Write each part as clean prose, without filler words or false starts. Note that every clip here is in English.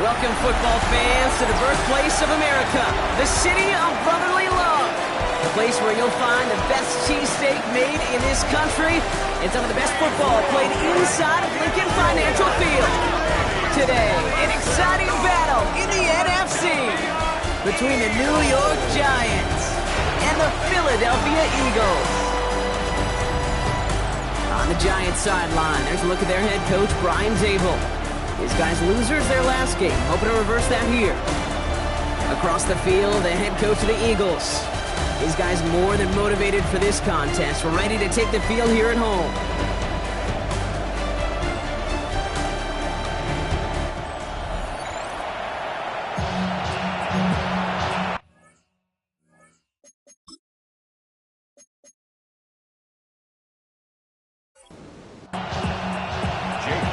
Welcome, football fans, to the birthplace of America, the city of brotherly love. The place where you'll find the best cheesesteak made in this country and some of the best football played inside of Lincoln Financial Field. Today, an exciting battle in the NFC between the New York Giants and the Philadelphia Eagles. On the Giants sideline, there's a look at their head coach, Brian Zabel. His guys losers their last game, hoping to reverse that here. Across the field, the head coach of the Eagles. His guys more than motivated for this contest. We're ready to take the field here at home.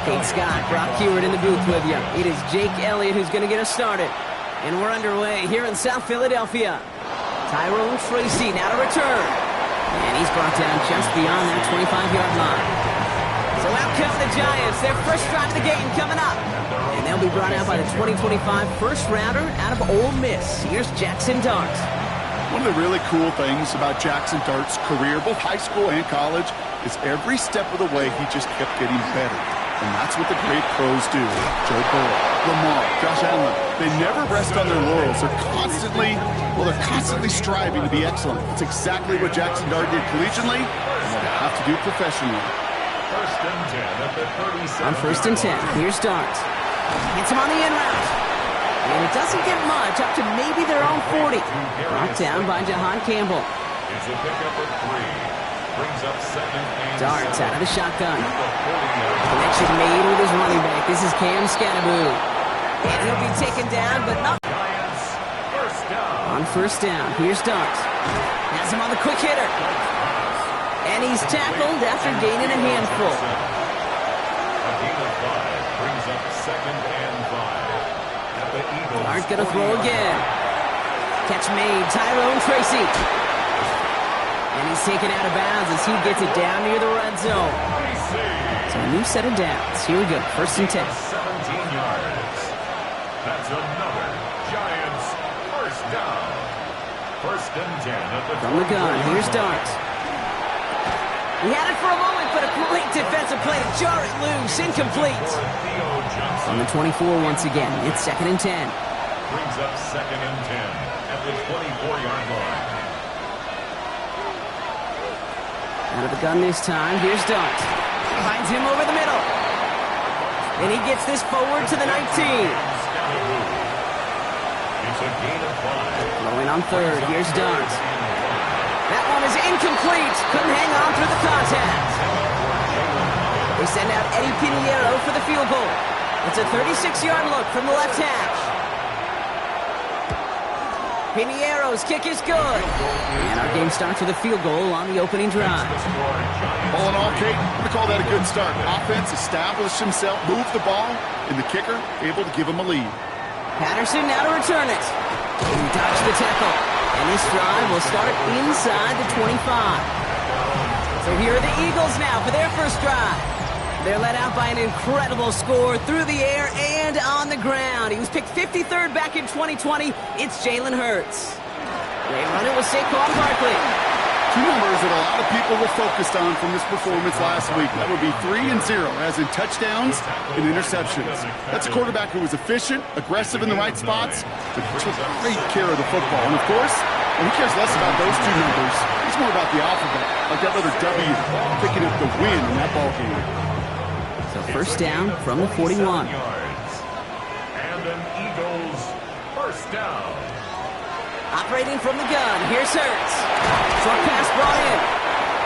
Kate Scott, Brock Heward in the booth with you. It is Jake Elliott who's going to get us started. And we're underway here in South Philadelphia. Tyrone Tracy now to return. And he's brought down just beyond that 25-yard line. So out come the Giants. Their first drive of the game coming up. And they'll be brought out by the 2025 first-rounder out of Ole Miss. Here's Jackson Dart. One of the really cool things about Jackson Dart's career, both high school and college, is every step of the way he just kept getting better. And that's what the great pros do. Joe Burrow, Lamar, Josh Allen, they never rest on their laurels. They're constantly striving to be excellent. It's exactly what Jackson Dart did collegiately and what they have to do professionally. First and 10 at the 37. On first and 10, here's Dart. Hits him on the in route. And it doesn't get much, up to maybe their own 40. Brought down by Jahan Campbell. It's a pickup of 3. Brings up second and Dart's out of the shotgun. Connection made with his running back. This is Cam Scattaboo. And he'll be taken down, but not. Giants first down. On first down, here's Dart. Has him on the quick hitter. And he's tackled after gaining a handful. A gain of 5 brings up second and 5. At the Eagles. Dart gonna throw again. Catch made, Tyrone Tracy. And he's taken out of bounds as he gets it down near the red zone. So a new set of downs. Here we go, first and 10. 17 yards. That's another Giants first down. First and 10 at the From the gun, here's Dart. He had it for a moment, but a great defensive play to jar it loose, incomplete. On the 24 once again, it's second and 10. Brings up second and 10 at the 24-yard line. Out of the gun this time, here's Dart. Finds him over the middle. And he gets this forward to the 19. It's a gain of 5. Throwing on third, here's Dart. That one is incomplete. Couldn't hang on through the contact. They send out Eddie Pinheiro for the field goal. It's a 36-yard look from the left hash. Pinheiro's kick is good. And our game starts with a field goal on the opening drive. All in all, Kate, I'm going to call that a good start. Offense established himself, moved the ball, and the kicker able to give him a lead. Patterson now to return it. He dodged the tackle. And this drive will start inside the 25. So here are the Eagles now for their first drive. They're led out by an incredible score through the air and on the ground. He was picked 53rd back in 2020. It's Jalen Hurts. They run it with Saquon Barkley. Two numbers that a lot of people were focused on from this performance last week. That would be 3 and 0, as in touchdowns and interceptions. That's a quarterback who was efficient, aggressive in the right spots, but he took great care of the football. And of course, he cares less about those two numbers. It's more about the alphabet, like that letter W, picking up the win in that ball game. So first down from the 41. And an Eagles first down. Operating from the gun, here's Hurts. Short pass brought in.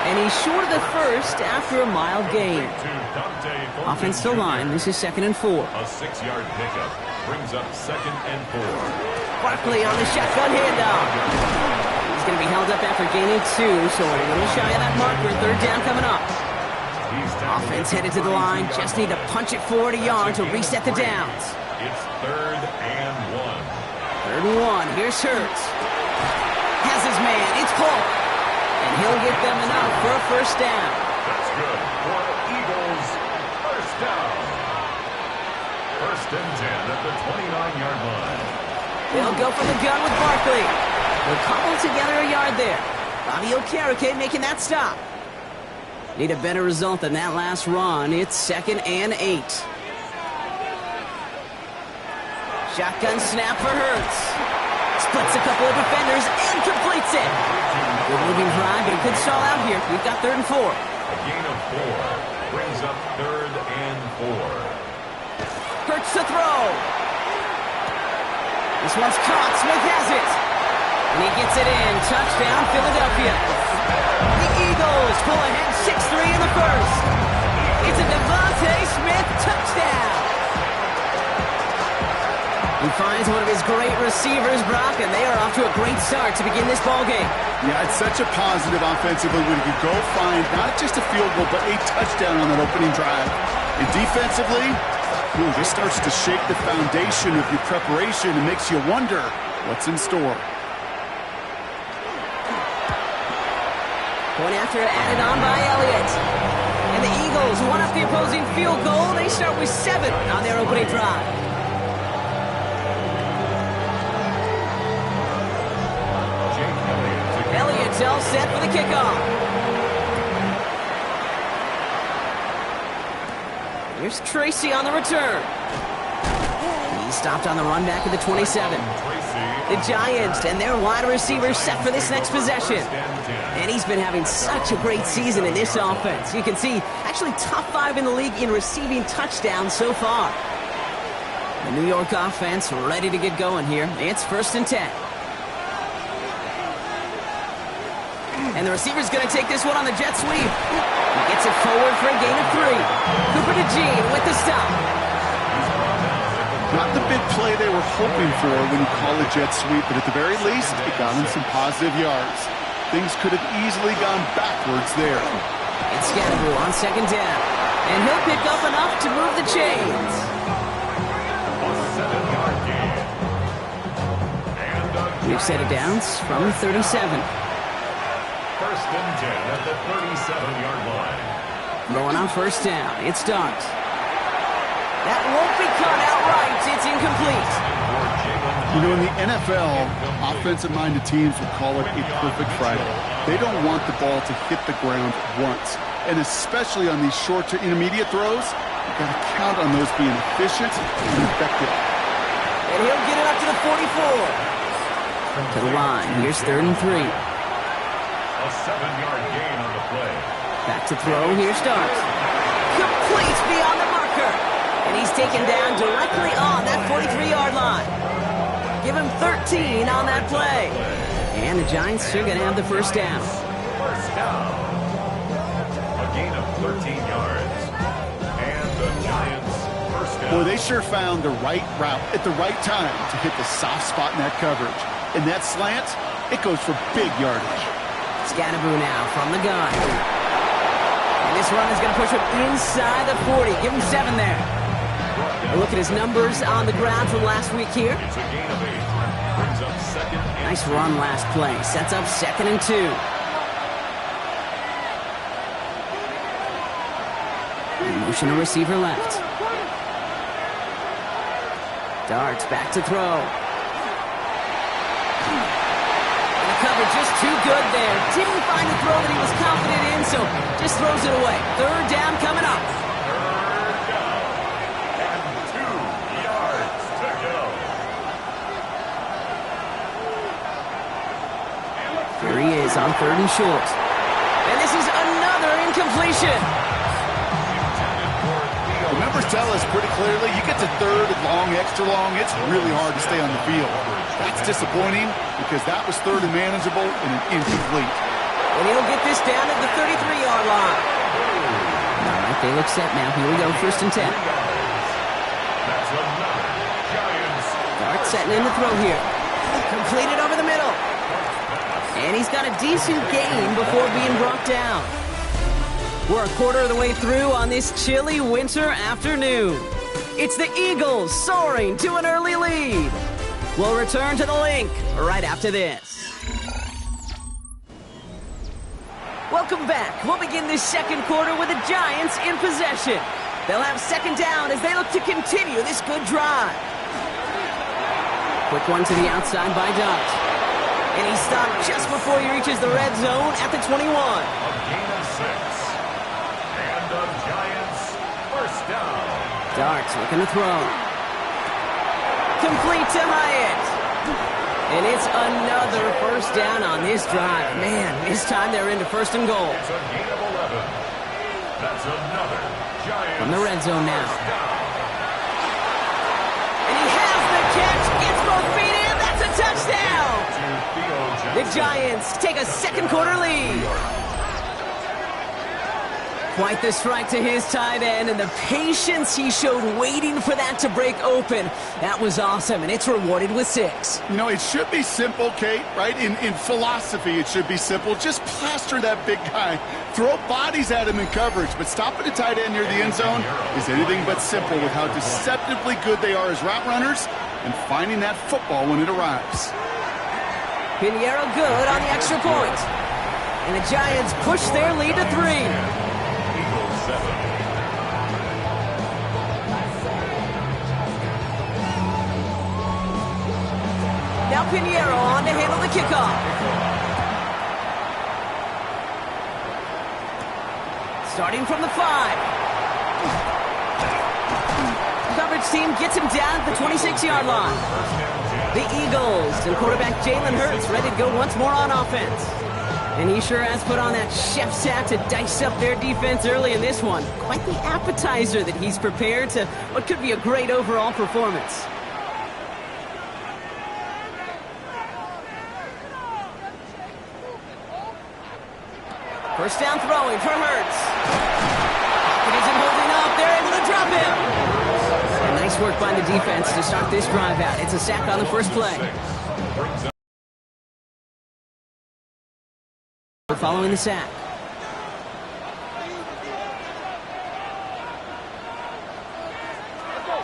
And he's short of the first after a mild gain. Offensive line, this is second and 4. A 6-yard pickup brings up second and 4. Barkley on the shotgun handoff. He's going to be held up after gaining 2, so we're a little shy of that marker. Third down coming up. Offense headed to the line. Just need to punch it forward a yard to reset the downs. It's third and 1. Third and 1. Here's Hurts. Has his man. It's Polk. And he'll get them enough for a first down. That's good for Eagles first down. First and 10 at the 29-yard line. They'll go for the gun with Barkley. They'll cobble together a yard there. Bobby Okereke making that stop. Need a better result than that last run. It's 2nd and 8. Shotgun snap for Hurts. Splits a couple of defenders and completes it. Good moving drive, but it could stall out here. We've got 3rd and 4. A gain of 4 brings up 3rd and 4. Hurts to throw. This one's caught. Smith has it. And he gets it in. Touchdown, Philadelphia. The Eagles pull ahead 6-3 in the first. It's a Devontae Smith touchdown. He finds one of his great receivers, Brock, and they are off to a great start to begin this ballgame. Yeah, it's such a positive offensively when you go find not just a field goal, but a touchdown on that opening drive. And defensively, this starts to shake the foundation of your preparation and makes you wonder what's in store. Point after added on by Elliott. And the Eagles won up the opposing field goal. They start with 7 on their opening drive. Elliott's all set for the kickoff. Here's Tracy on the return. He stopped on the run back at the 27. The Giants and their wide receivers set for this next possession. And he's been having such a great season in this offense. You can see, actually top 5 in the league in receiving touchdowns so far. The New York offense ready to get going here. It's 1st and 10. And the receiver's going to take this one on the jet sweep. He gets it forward for a gain of 3. Cooper DeJean with the stop. Not the big play they were hoping for when you call a jet sweep, but at the very least, it got him some positive yards. Things could have easily gone backwards there. It's Scatteroo on 2nd down. And he'll pick up enough to move the chains. A 7-yard gain. And We've set it down from 37. First and 10 at the 37-yard line. Going on 1st down. It starts. That won't be caught outright. It's incomplete. You know, in the NFL, offensive-minded teams will call it a perfect Friday. They don't want the ball to hit the ground once. And especially on these short to intermediate throws, you've got to count on those being efficient and effective. And he'll get it up to the 44. To the line. Here's 3rd and 3. A 7-yard gain on the play. Back to throw. Here starts. Complete beyond the marker. And he's taken down directly on that 43-yard line. Give him 13 on that play. And the Giants are going to have the 1st down. First down. A gain of 13 yards. And the Giants' 1st down. Boy, they sure found the right route at the right time to hit the soft spot in that coverage. And that slant, it goes for big yardage. Scatteroo now from the gun. And this run is going to push him inside the 40. Give him 7 there. A look at his numbers on the ground from last week here. It's a gain of 8. Brings up 2nd and Nice run last play. Sets up 2nd and 2. Motion a receiver left. Darts back to throw. And the cover just too good there. Didn't find the throw that he was confident in, so just throws it away. 3rd down coming up. 3rd down. And 2 yards to go. Here he is on 3rd and short. And this is another incompletion. The numbers tell us pretty clearly, you get to 3rd and long, extra long, it's really hard to stay on the field. That's disappointing because that was 3rd and manageable and an incomplete. And he'll get this down at the 33-yard line. All right, they look set now. Here we go, 1st and 10. That's another Giants. Dart setting in the throw here. Completed over the middle. And he's got a decent gain before being brought down. We're a quarter of the way through on this chilly winter afternoon. It's the Eagles soaring to an early lead. We'll return to the link right after this. Welcome back. We'll begin this 2nd quarter with the Giants in possession. They'll have second down as they look to continue this good drive. Quick one to the outside by Dart. And he stopped just before he reaches the red zone at the 21. A gain of 6. And the Giants first down. Dart's looking to throw. Complete to Hyatt. And it's another first down on this drive. Man, this time they're into first and goal. It's a gain of 11. That's another Giants from the red zone now. first down. And he has the catch. Gets both feet in. That's a touchdown. The Giants take a second quarter lead. Quite the strike to his tight end, and the patience he showed waiting for that to break open. That was awesome, and it's rewarded with 6. You know, it should be simple, Kate, right? In philosophy, it should be simple. Just plaster that big guy. Throw bodies at him in coverage, but stopping a tight end near the end zone is anything but simple with how deceptively good they are as route runners and finding that football when it arrives. Pinheiro good on the extra point. And the Giants push their lead to 3. Eagles 7. Now Pinheiro on to handle the kickoff. Starting from the 5. Coverage team gets him down at the 26-yard line. The Eagles and quarterback Jalen Hurts ready to go once more on offense. And he sure has put on that chef's hat to dice up their defense early in this one. Quite the appetizer that he's prepared to what could be a great overall performance. First down throwing for Hurts. Pocket isn't holding up. They're able to drop him. And nice work by the defense to start this drive out. It's a sack on the first play. Following the sack.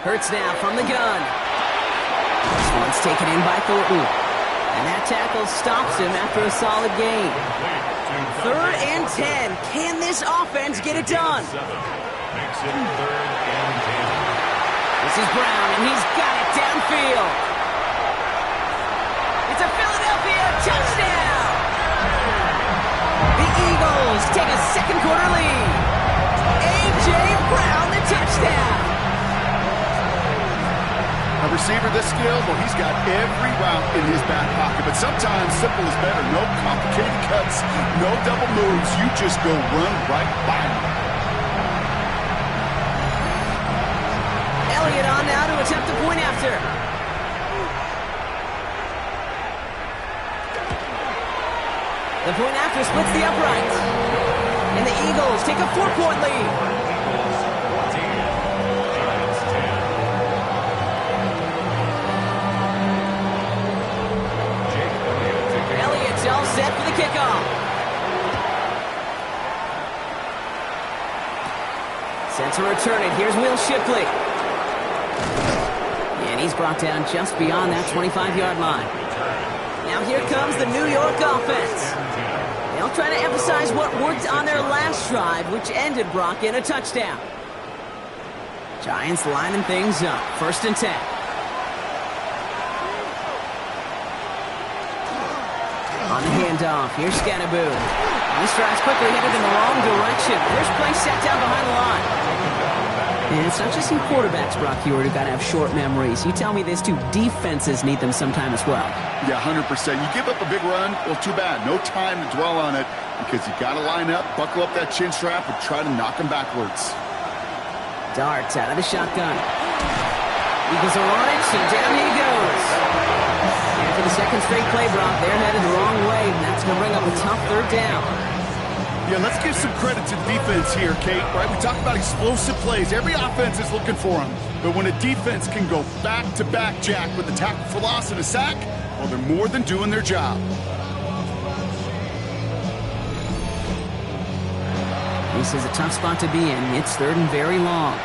Hurts now from the gun. This one's taken in by Thornton. And that tackle stops him after a solid gain. 3rd and 10. Can this offense get it done? Makes it 3rd and 10. This is Brown, and he's got it downfield. It's a Philadelphia touchdown. The Eagles take a second quarter lead. A.J. Brown, the touchdown. A receiver this skilled, well, he's got every route in his back pocket, but sometimes simple is better. No complicated cuts, no double moves. You just go run right by him. Elliott on now to attempt a point after. The point after splits the uprights. And the Eagles take a 4-point lead. All set for the kickoff. Set to return it. Here's Will Shipley. And he's brought down just beyond that 25-yard line. Now here comes the New York offense. They'll try to emphasize what worked on their last drive, which ended Brock in a touchdown. Giants lining things up. 1st and 10. On the handoff, here's Scannaboo. He strides quickly, headed in the wrong direction. First play set down behind the line. And it's not just in quarterbacks, Brock Hewitt, who've got to have short memories. You tell me this too, defenses need them sometime as well. Yeah, 100%. You give up a big run, well, too bad. No time to dwell on it because you got to line up, buckle up that chin strap, and try to knock him backwards. Darts out of the shotgun. Eagles are on it, so down he goes. And for the second straight play, Brock, they're headed the wrong way, and that's going to bring up a tough 3rd down. Yeah, let's give some credit to the defense here, Kate, right? We talk about explosive plays. Every offense is looking for them. But when a defense can go back-to-back, Jack, with a tackle for loss and a sack, well, they're more than doing their job. This is a tough spot to be in. It's 3rd and very long.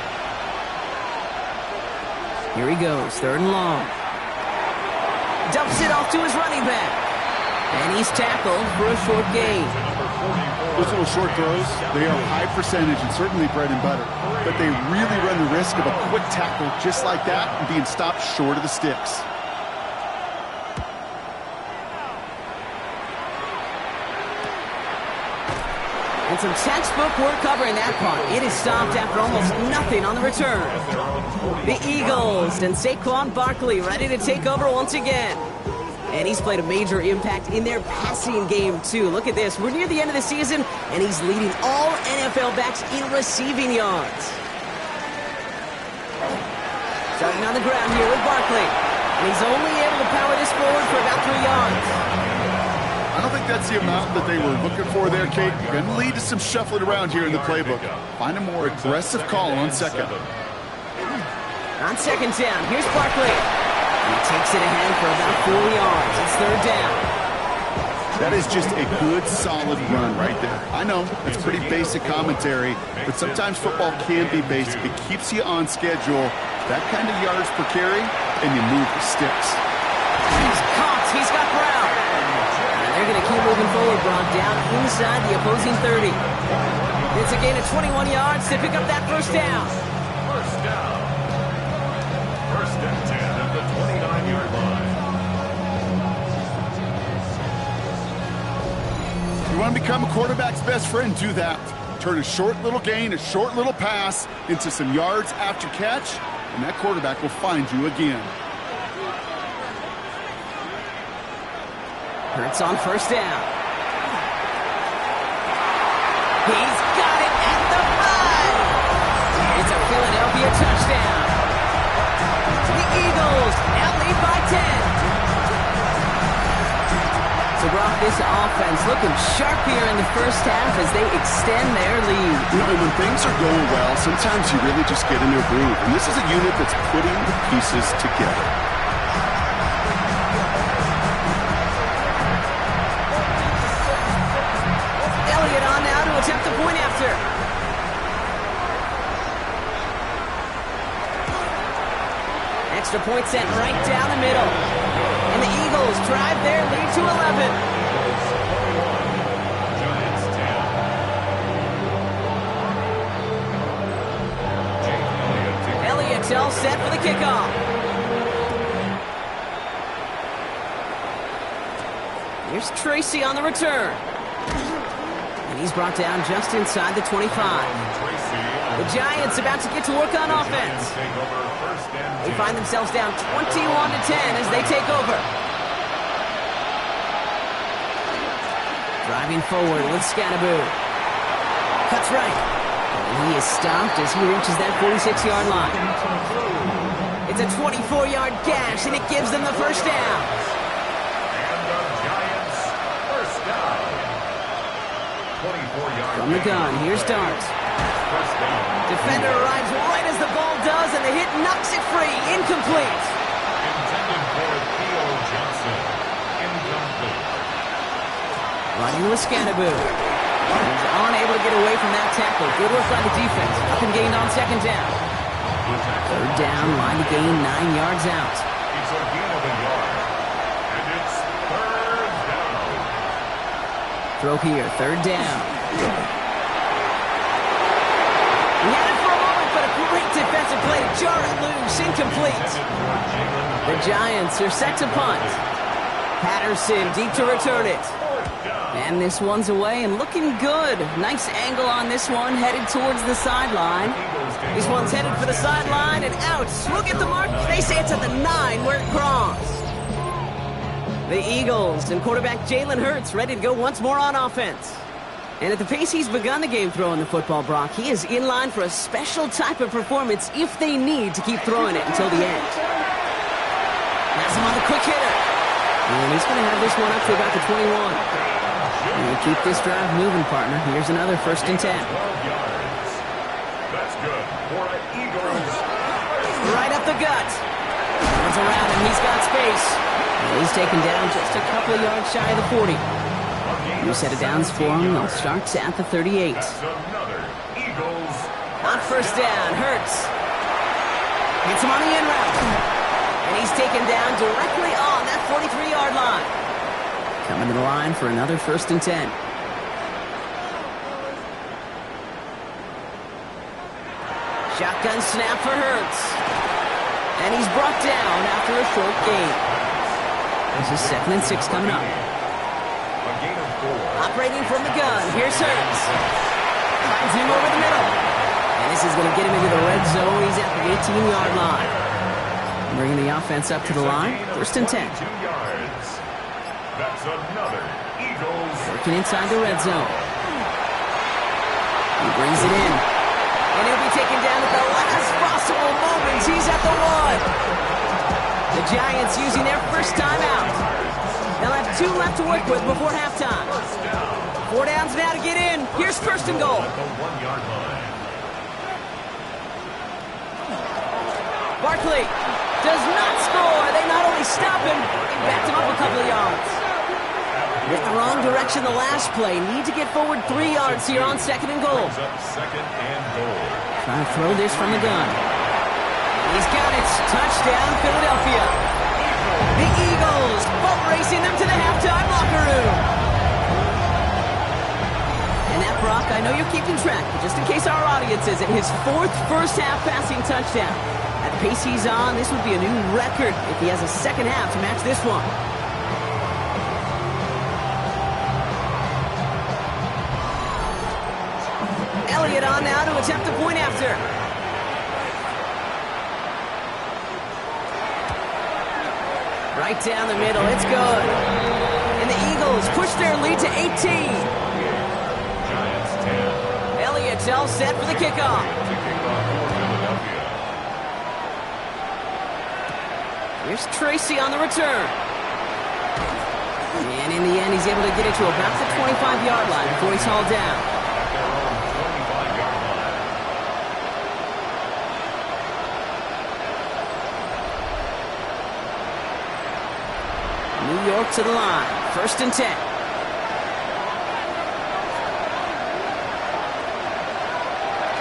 Here he goes, 3rd and long. Dumps it off to his running back. And he's tackled for a short gain. Those little short throws, they are high percentage and certainly bread and butter. But they really run the risk of a quick tackle just like that and being stopped short of the sticks. And some textbook work covering that punt. It is stopped after almost nothing on the return. The Eagles and Saquon Barkley ready to take over once again. And he's played a major impact in their passing game, too. Look at this. We're near the end of the season, and he's leading all NFL backs in receiving yards. Starting on the ground here with Barkley. And he's only able to power this forward for about 3 yards. I don't think that's the amount that they were looking for there, Kate. You're going to lead to some shuffling around here in the playbook. Find a more aggressive call on second. On second down, here's Barkley. He takes it ahead for about 4 yards. It's third down. That is just a good, solid run right there. I know, it's pretty basic commentary, but sometimes football can be basic. It keeps you on schedule. That kind of yards per carry, and you move the sticks. He's caught. He's got Brown. And they're going to keep moving forward, Brown, down inside the opposing 30. It's a gain of 21 yards to pick up that first down. First down. First and 10 at the 29-yard line. You want to become a quarterback's best friend, do that. Turn a short little gain, a short little pass into some yards after catch, and that quarterback will find you again. Hurts on first down. He's got it at the 5. It's a Philadelphia touchdown. The Eagles now lead by 10. So, Brock, this offense looking sharp here in the first half as they extend their lead. You know, when things are going well, sometimes you really just get into a groove. And this is a unit that's putting the pieces together. Elliott on now to attempt the point after. Extra point sent right down the middle. And the Eagles drive their lead to 11. Giants 10. Elliott's all set for the kickoff. Here's Tracy on the return. And he's brought down just inside the 25. The Giants about to get to work on offense. They find themselves down 21-10 as they take over. Driving forward with Scannaboo. Cuts right. And he is stopped as he reaches that 46-yard line. It's a 24-yard gash, and it gives them the first down. From the gun, here's Dart. Defender arrives right as the ball does, and the hit knocks it free. Incomplete. Intended for Theo Johnson. Incomplete. Running with Scannaboo. He's unable to get away from that tackle. Good work by the defense. Up and gained on second down. Third down, line to gain 9 yards out. It's a gain of a yard. And it's third down. Throw here, third down. He had it for a moment, but a great defensive play to jar it loose. Incomplete. The Giants are set to punt. Patterson deep to return it. And this one's away and looking good. Nice angle on this one, headed towards the sideline. This one's headed for the sideline and out. We'll get the mark. They say it's at the 9 where it crossed. The Eagles and quarterback Jalen Hurts ready to go once more on offense. And at the pace he's begun the game throwing the football, Brock, he is in line for a special type of performance if they need to keep throwing it until the end. That's him on the quick hitter. And he's going to have this one up to about the 21. And keep this drive moving, partner. Here's another first and 10. 12 yards. That's good for an Eagles. Right up the gut. Runs around him. He's got space. And he's taken down just a couple of yards shy of the 40. New set of downs for him. They'll start at the 38. That's another Eagles. On first down, Hurts. Gets him on the in route. And he's taken down directly on that 43-yard line. Coming to the line for another first and 10. Shotgun snap for Hurts. And he's brought down after a short gain. This is 2nd and 6 coming up. A gain of 4. Operating from the gun. Here's Hurts. Finds him over the middle. And this is going to get him into the red zone. He's at the 18-yard line. Bringing the offense up to the line. 1st and 10. 2 yards. That's another Eagles. Working inside the red zone. He brings it in. And he'll be taken down at the last possible moment. He's at the 1. The Giants using their first timeout. They'll have 2 left to work with before halftime. 4 downs now to get in. Here's 1st and goal. At the 1-yard line. Barkley does not score. They not only stop him, they backed him up a couple of yards. With the wrong direction the last play. Need to get forward 3 yards here on 2nd and goal. Brings up 2nd and goal. Trying to throw this from the gun. He's got it. Touchdown, Philadelphia. The Eagles boat racing them to the halftime locker room. And that, Brock, I know you're keeping track, but just in case our audience isn't, his 4th first-half passing touchdown. At the pace he's on, this would be a new record if he has a second half to match this one. Elliott on now to attempt a point after. Right down the middle, it's good. And the Eagles push their lead to 18. Giants 10. Elliott's all set for the kickoff. To kick off for Philadelphia. Here's Tracy on the return. And in the end, he's able to get it to about the 25-yard line before he's hauled down. At their own 25-yard line. New York to the line. 1st and 10.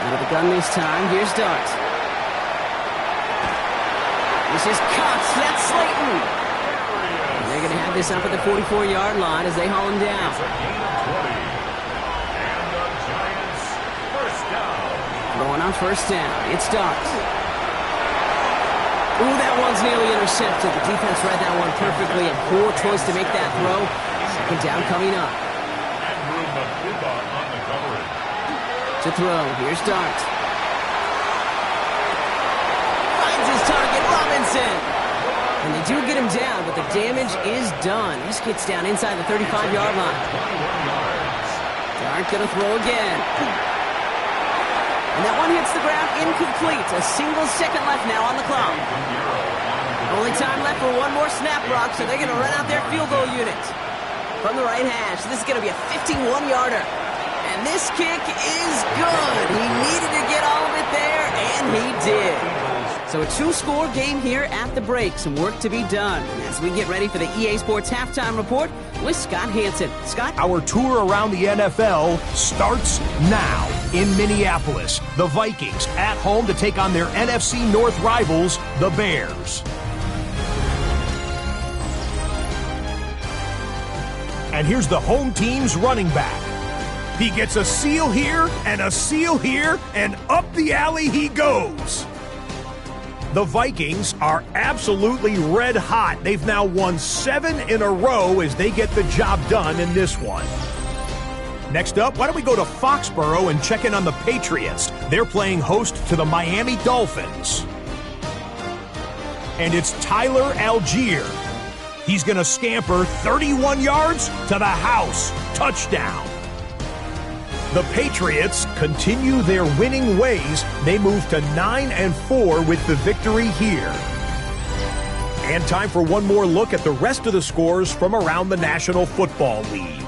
Out of the gun this time. Here's Dart. This is Cox. That's Slayton. And they're going to have this up at the 44-yard line as they haul him down. It's a gain of 20. And the Giants first down. Going on 1st down. It's Dart. Ooh, that one's nearly intercepted. The defense read that one perfectly. A poor choice to make that throw. 2nd down coming up. Andrew Makuba on the coverage. To throw. Here's Dart. Finds his target, Robinson. And they do get him down, but the damage is done. This gets down inside the 35-yard line. 21 yards. Dart gonna throw again. And that one hits the ground incomplete. A single second left now on the clock. Only time left for one more snap, Brock, so they're going to run out their field goal unit. From the right hash, this is going to be a 51-yarder. And this kick is good. He needed to get all of it there, and he did. So a 2-score game here at the break. Some work to be done as we get ready for the EA Sports Halftime Report with Scott Hansen. Scott? Our tour around the NFL starts now in Minneapolis. The Vikings at home to take on their NFC North rivals, the Bears. And here's the home team's running back. He gets a seal here and a seal here, and up the alley he goes. The Vikings are absolutely red hot. They've now won 7 in a row as they get the job done in this one. Next up, why don't we go to Foxborough and check in on the Patriots? They're playing host to the Miami Dolphins. And it's Tyler Algier. He's going to scamper 31 yards to the house. Touchdown. The Patriots continue their winning ways. They move to 9-4 with the victory here. And time for one more look at the rest of the scores from around the National Football League.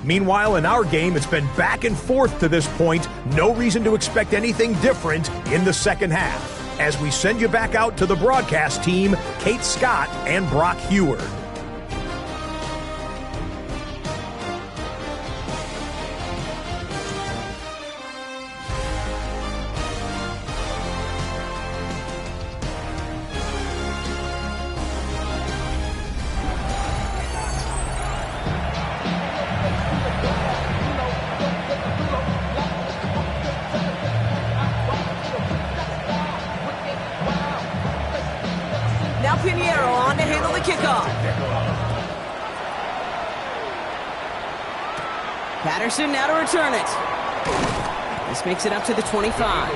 Meanwhile, in our game, it's been back and forth to this point. No reason to expect anything different in the second half. As we send you back out to the broadcast team, Kate Scott and Brock Heward. kickoff. Patterson now to return it. This makes it up to the 25.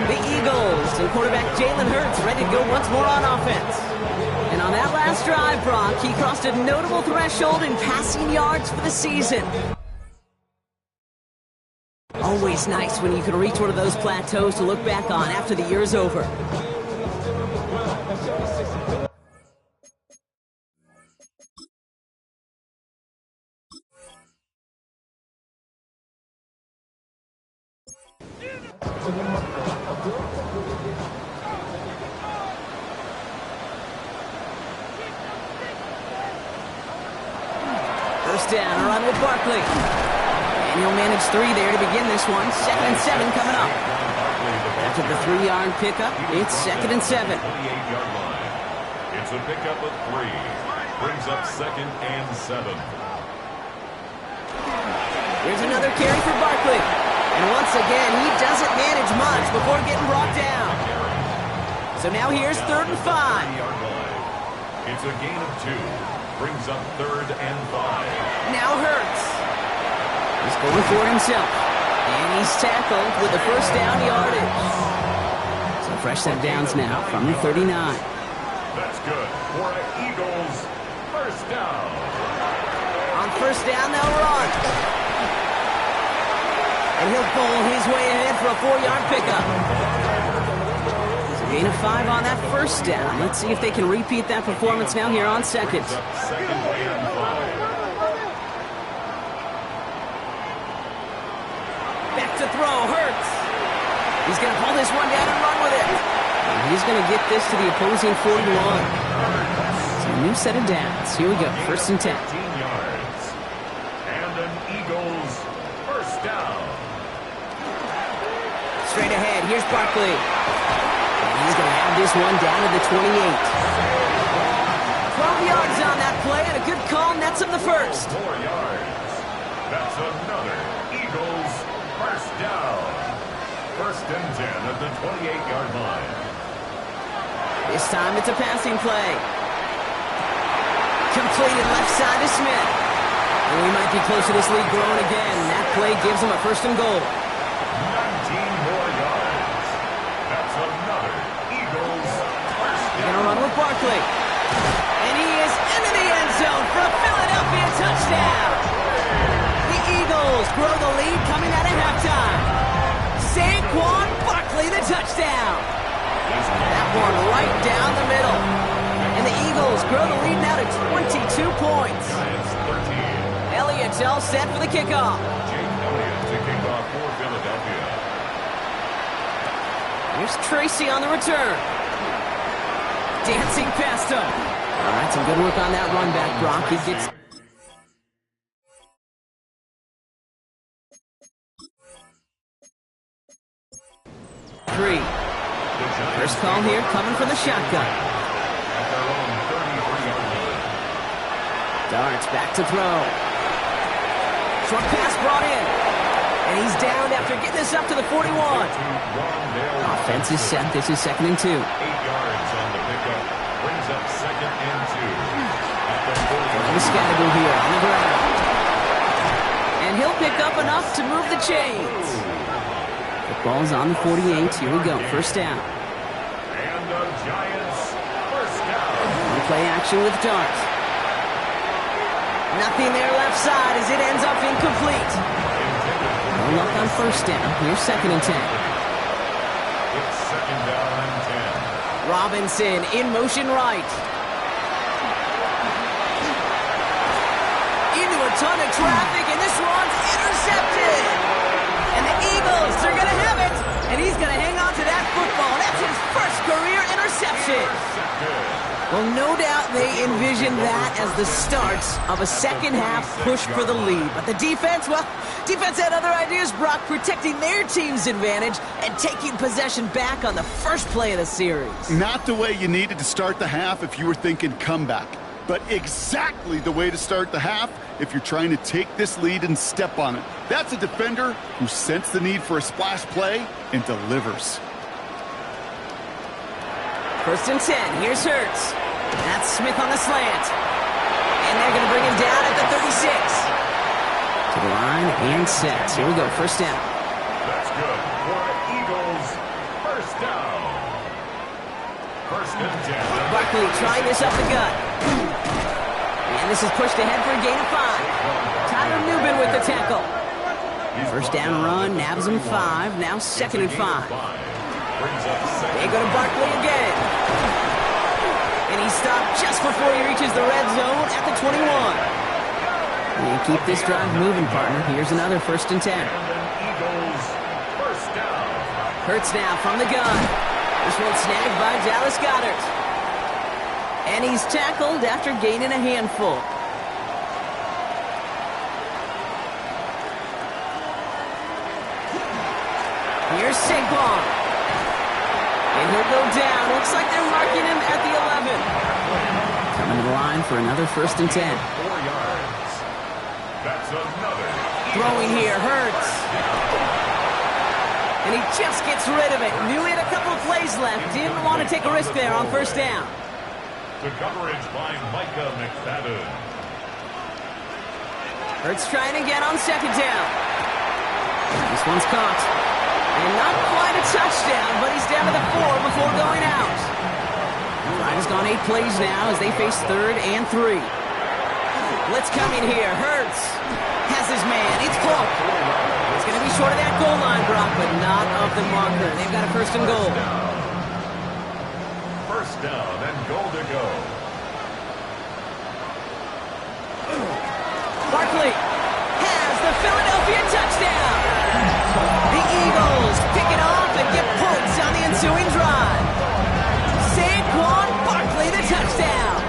The Eagles and quarterback Jalen Hurts ready to go once more on offense. And on that last drive, Brock, he crossed a notable threshold in passing yards for the season. Always nice when you can reach one of those plateaus to look back on after the year's over. First down, a run with Barkley. And he'll manage 3 there to begin this one. 2nd and 7 coming up. After the 3-yard pickup, it's 2nd and 7. 28-yard line. It's a pickup of 3. Brings up 2nd and 7. Here's another carry for Barkley. And once again, he doesn't manage much before getting brought down. So now here's 3rd and 5. 30-yard line. It's a gain of 2. Brings up 3rd and 5. Now Hurts. He's going for it himself. And he's tackled with the first down yardage. So fresh set downs now from the 39. That's good for an Eagles first down. On first down, they'll run. And he'll bowl his way ahead for a 4-yard pickup. It's a gain of 5 on that first down. Let's see if they can repeat that performance now here on second. 2nd and 5. Back to throw, Hurts. He's going to pull this one down and run with it. And he's going to get this to the opposing 41. So a new set of downs. Here we go, 1st and 10. 15 yards. And an Eagles first down. Straight ahead, here's Barkley. And he's going to have this one down to the 28. 12 yards on that play, and a good call nets him the first. 4 yards. That's another Eagles first down. 1st and 10 at the 28-yard line. This time it's a passing play. Completed left side to Smith. And we might be close to this lead growing again. That play gives him a 1st and goal. 19 more yards. That's another Eagles first Gonna down. run with Barkley. And he is into the end zone for a Philadelphia touchdown. The Eagles grow the lead coming out of halftime. Saquon Barkley, the touchdown. That one right down the middle. And the Eagles grow the lead now to 22 points. Giants 13. Elliott's all set for the kickoff. Jake Elliott to kick off for Philadelphia. Here's Tracy on the return. Dancing past him. All right, some good work on that run back, Brock. He gets... Three. First call here coming from the shotgun. At their own 33-yard line. Darts back to throw. Short pass brought in. And he's down after getting this up to the 41. Offense is set. This is 2nd and 2. 8 yards on the pickup. Brings up 2nd and 2. At the 40. Scatterable here on the ground. And he'll pick up enough to move the chains. The ball's on the 48. Here we go. First down. And the Giants first down. On play action with Dart. Nothing there left side as it ends up incomplete. No luck on first down. Here's 2nd and 10. It's 2nd down and 10. Robinson in motion right. Into a ton of traffic, and this one's intercepted. And the Eagles are going to have it. And he's going to hang on to that football. That's his first career interception. Well, no doubt they envisioned that as the start of a second-half push for the lead. But the defense, well, defense had other ideas, Brock, protecting their team's advantage and taking possession back on the first play of the series. Not the way you needed to start the half if you were thinking comeback, but exactly the way to start the half if you're trying to take this lead and step on it. That's a defender who sensed the need for a splash play and delivers. 1st and 10. Here's Hurts. That's Smith on the slant. And they're going to bring him down at the 36. To the line and set. Here we go, first down. That's good for Eagles. First down. First and 10. Barkley trying this up the gut. And this is pushed ahead for a gain of 5. Tyler Newbin with the tackle. First down run, nabs him 5. Now second and 5. They go to Barkley again. And he's stopped just before he reaches the red zone at the 21. And keep this drive moving, partner. Here's another first and 10. Hurts now from the gun. This one snagged by Dallas Goedert. And he's tackled after gaining a handful. Here's Saquon. And he'll go down. Looks like they're marking him at the 11. Coming to the line for another first and 10. 4 yards. That's another. Throwing here, Hurts. And he just gets rid of it. Knew he had a couple of plays left. Didn't want to take a risk there on first down. The coverage by Micah McFadden. Hurts trying again on second down. This one's caught. And not quite a touchdown, but he's down to the 4 before going out. Pride has gone 8 plays now as they face third and 3. Blitz coming here. Hurts has his man. It's Clark. It's going to be short of that goal line, Brock, but not of the marker. They've got a first and goal. First down and goal to go. Barkley has the Philadelphia touchdown. The Eagles pick it off and get points on the ensuing drive. Saquon Barkley, the touchdown.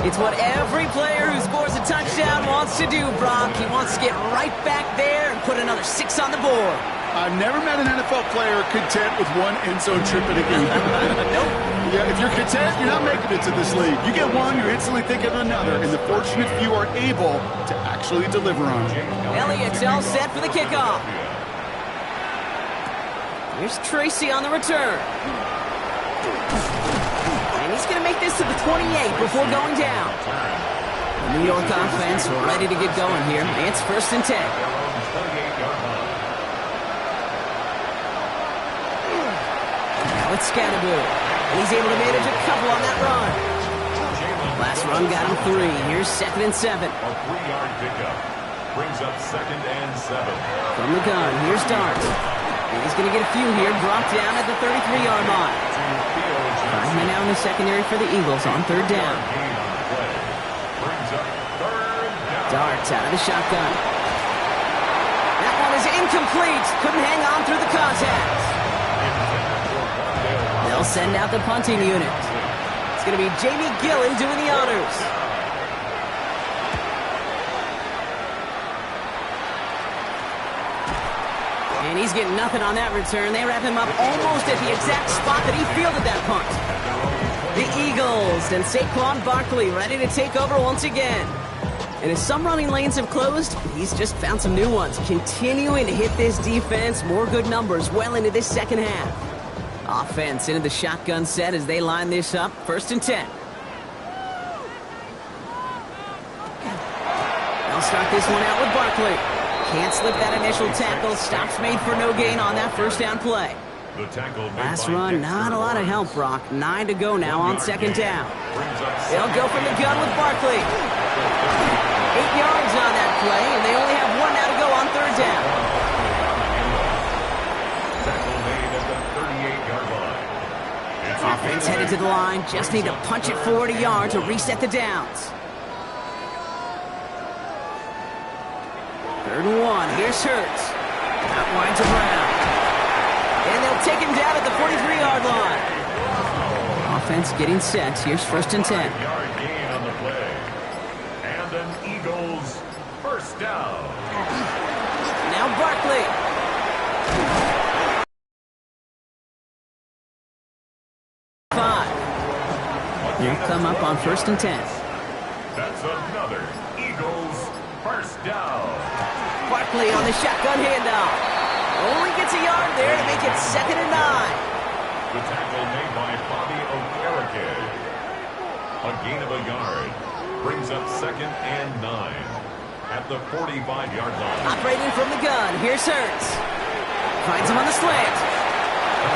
It's what every player who scores a touchdown wants to do, Brock. He wants to get right back there and put another 6 on the board. I've never met an NFL player content with one end zone trip in a game. Nope. Yeah, if you're content, you're not making it to this league. You get one, you're instantly thinking of another, and the fortunate few are able to actually deliver on it. Elliott's all set for the kickoff. Here's Tracy on the return. And he's going to make this to the 28 before going down. The New York offense ready to get going here. It's first and 10. Now it's Scatterboo. And he's able to manage a couple on that run. Last run got him 3. Here's second and 7. A 3-yard pickup brings up second and 7. From the gun, here's Dart. And he's going to get a few here, brought down at the 33-yard line. 5 men out in the secondary for the Eagles on third down. Darts out of the shotgun. That one is incomplete. Couldn't hang on through the contact. They'll send out the punting unit. It's going to be Jamie Gillen doing the honors. And he's getting nothing on that return. They wrap him up almost at the exact spot that he fielded that punt. The Eagles and Saquon Barkley ready to take over once again. And as some running lanes have closed, he's just found some new ones. Continuing to hit this defense, more good numbers well into this second half. Offense into the shotgun set as they line this up. First and 10. They'll start this one out with Barkley. Can't slip that initial tackle. Stops made for no gain on that first down play. Last run, not a lot of help, Brock. 9 to go now on second down. They'll go from the gun with Barkley. 8 yards on that play, and they only have 1 now to go on third down. Offense headed to the line. Just need to punch it forward a yard to reset the downs. Third and 1. Here's Hurts. Out wide to Brown. And they'll take him down at the 43-yard line. Offense getting set. Here's first and 10. Yard gain on the play. And an Eagles first down. Now Barkley. He'll come up on first and 10. That's another Eagles first down. Barkley on the shotgun handoff. Only gets a yard there to make it second and 9. The tackle made by Bobby O'Connor. A gain of a yard. Brings up 2nd and 9 at the 45-yard line. Operating from the gun. Here's Hurts. Finds him on the slant.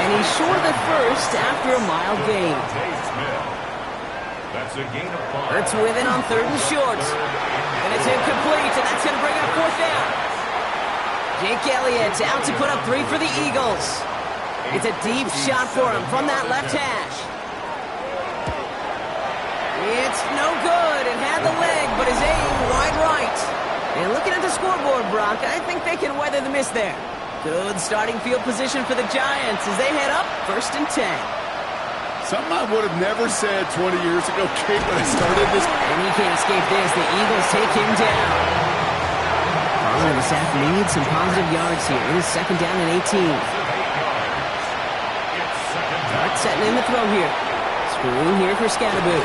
And he's short of the first after a mild gain. That's a gain of 5. Hurts with it on 3rd and short. And it's incomplete, and that's going to bring up 4th down. Jake Elliott out to put up 3 for the Eagles. It's a deep shot for him from that left hash. It's no good. It had the leg, but his aim wide right. And looking at the scoreboard, Brock, I think they can weather the miss there. Good starting field position for the Giants as they head up 1st and 10. Something I would have never said 20 years ago, Kate, when I started this. And he can't escape this. The Eagles take him down. Following the sack needs some positive yards here. It is 2nd down and 18. Dart setting in the throw here. Screwing here for Scatterboo.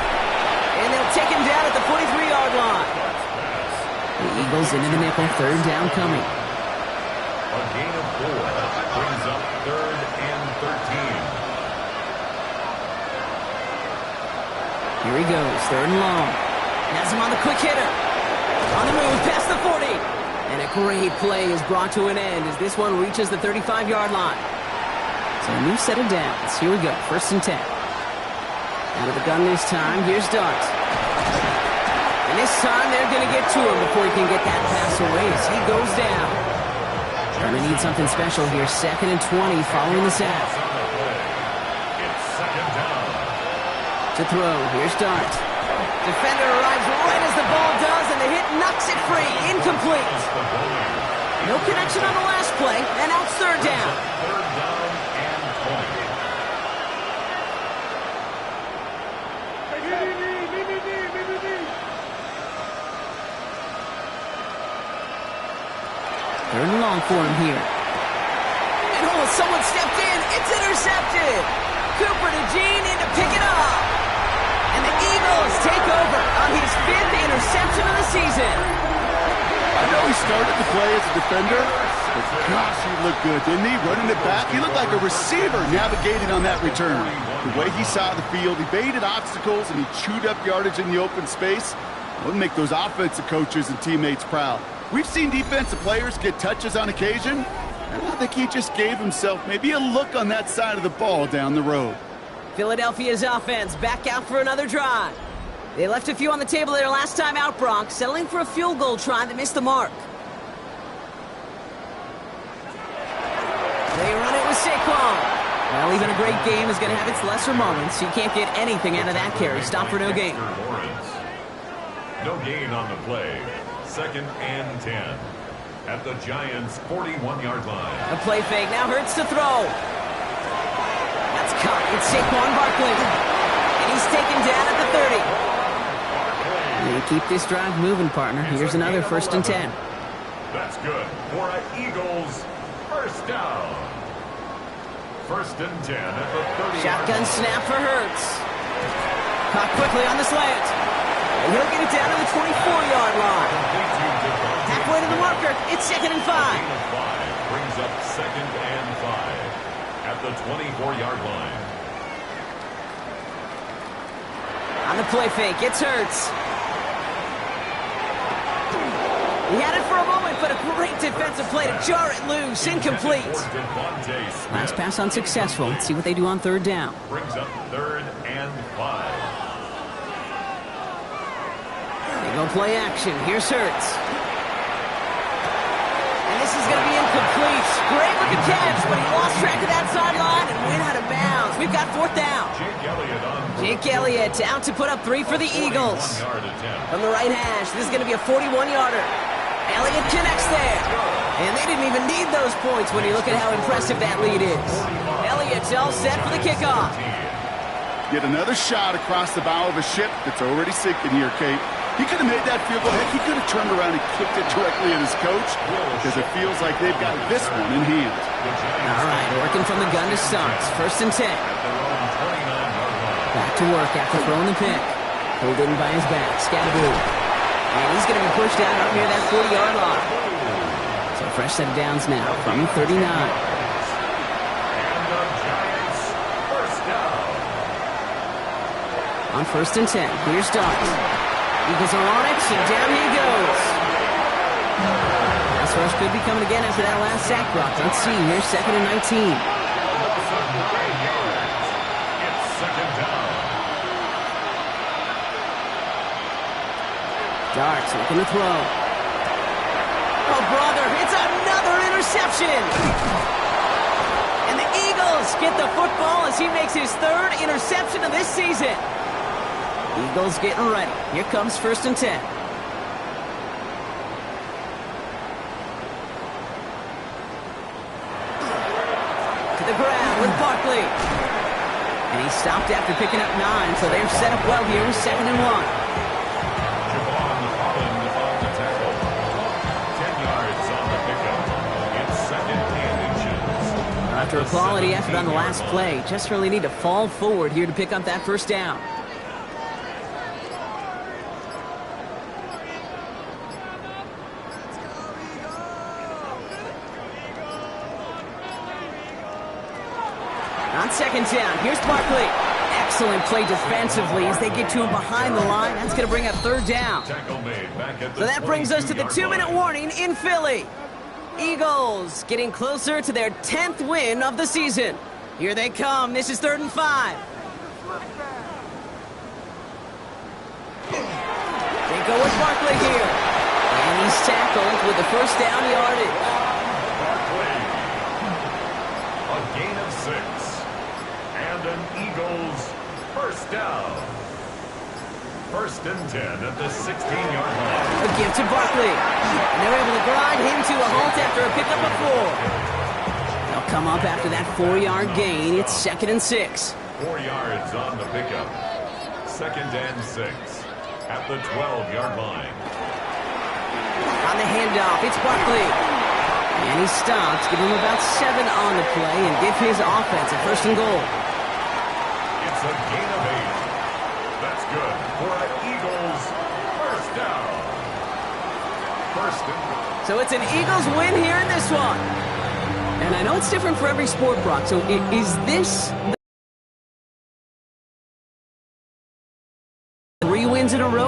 And they'll take him down at the 43-yard line. The Eagles into the nickel. 3rd down coming. A gain of 4 brings up 3rd and 13. Here he goes, 3rd and long. Has him on the quick hitter. On the move, past the 40. And a great play is brought to an end as this one reaches the 35-yard line. So a new set of downs. Here we go, 1st and 10. Out of the gun this time, here's Dart. And this time they're going to get to him before he can get that pass away as he goes down. Going to need something special here, 2nd and 20 following the sack. It's 2nd down. To throw, here's Dart. Defender arrives right as the ball does, and the hit knocks it free. Incomplete. No connection on the last play, and out 3rd down. 3rd down and 20. Third and long for him here. And oh, someone stepped in. It's intercepted. Cooper to Gene in to pick it up. And the Eagles take over on his 5th interception of the season. I know he started the play as a defender, but gosh, he looked good, didn't he? Running it back, he looked like a receiver navigating on that return. The way he saw the field, he baited obstacles, and he chewed up yardage in the open space. It would make those offensive coaches and teammates proud. We've seen defensive players get touches on occasion, and I think he just gave himself maybe a look on that side of the ball down the road. Philadelphia's offense back out for another drive. They left a few on the table their last time out, Brock, settling for a field goal try that missed the mark. They run it with Saquon. Well, even a great game is going to have its lesser moments. You can't get anything out of that carry. Stop for no gain. No gain on the play. 2nd and 10 at the Giants' 41-yard line. A play fake. Now Hurts to throw. That's caught. It's Saquon Barkley. And he's taken down at the 30. They keep this drive moving, partner. Here's another 1st and 10. That's good for an Eagles 1st down. 1st and 10 at the 30. Shotgun snap for Hurts. Caught quickly on the slant. And he'll get it down to the 24-yard line. Halfway to the marker. It's 2nd and 5. Brings up 2nd and 5 at the 24-yard line. On the play fake, it's Hurts. He had it for a moment, but a great defensive play to jar it loose. Incomplete. Last pass unsuccessful. Let's see what they do on 3rd down. Brings up 3rd and 5. They go play action. Here's Hurts. And this is going to be incomplete. Great looking catch, but he lost track of that sideline and went out of bounds. We've got 4th down. Jake Elliott out to put up 3 for the Eagles. From the right hash, this is going to be a 41-yarder. Elliott connects there. And they didn't even need those points when you look at how impressive that lead is. Elliott's all set for the kickoff. Yet another shot across the bow of a ship that's already sinking here, Kate. He could have made that field goal. Heck, he could have turned around and kicked it directly at his coach because it feels like they've got this one in hand. All right, working from the gun to start. 1st and 10. Back to work after throwing the pick. Pulled in by his back. Scatterboo. And he's going to be pushed out up near that 40-yard line. So fresh set of downs now from 39. On 1st and 10, here's Darts. Eagles are on it, and down he goes. Pass rush could be coming again after that last sack, Brock. Let's see, here's 2nd and 19. It's 2nd down. Darts looking to throw. Oh, brother, it's another interception! And the Eagles get the football as he makes his 3rd interception of this season. Eagles getting ready. Here comes 1st and 10. To the ground with Barkley. And he stopped after picking up 9, so they're set up well here with 2nd and 1. After a quality effort on the last play, just really need to fall forward here to pick up that 1st down. On 2nd down, here's Barkley. Excellent play defensively as they get to him behind the line. That's going to bring up 3rd down. So that brings us to the 2-minute warning in Philly. Eagles getting closer to their 10th win of the season. Here they come. This is 3rd and 5. They go with Barkley here. And he's tackled with the 1st down yardage. Barkley. A gain of 6. And an Eagles 1st down. 1st and 10 at the 16-yard line. A give to Barkley. And they're able to grind him to a halt after a pickup of 4. They'll come up after that 4-yard gain. It's 2nd and 6. 4 yards on the pickup. 2nd and 6 at the 12-yard line. On the handoff, it's Barkley. And he stops, give him about 7 on the play, and give his offense a 1st and goal. It's a gain of 8. That's good for an Eagles 1st down. 1st and goal. So it's an Eagles win here in this one. And I know it's different for every sport, Brock. So is this 3 wins in a row?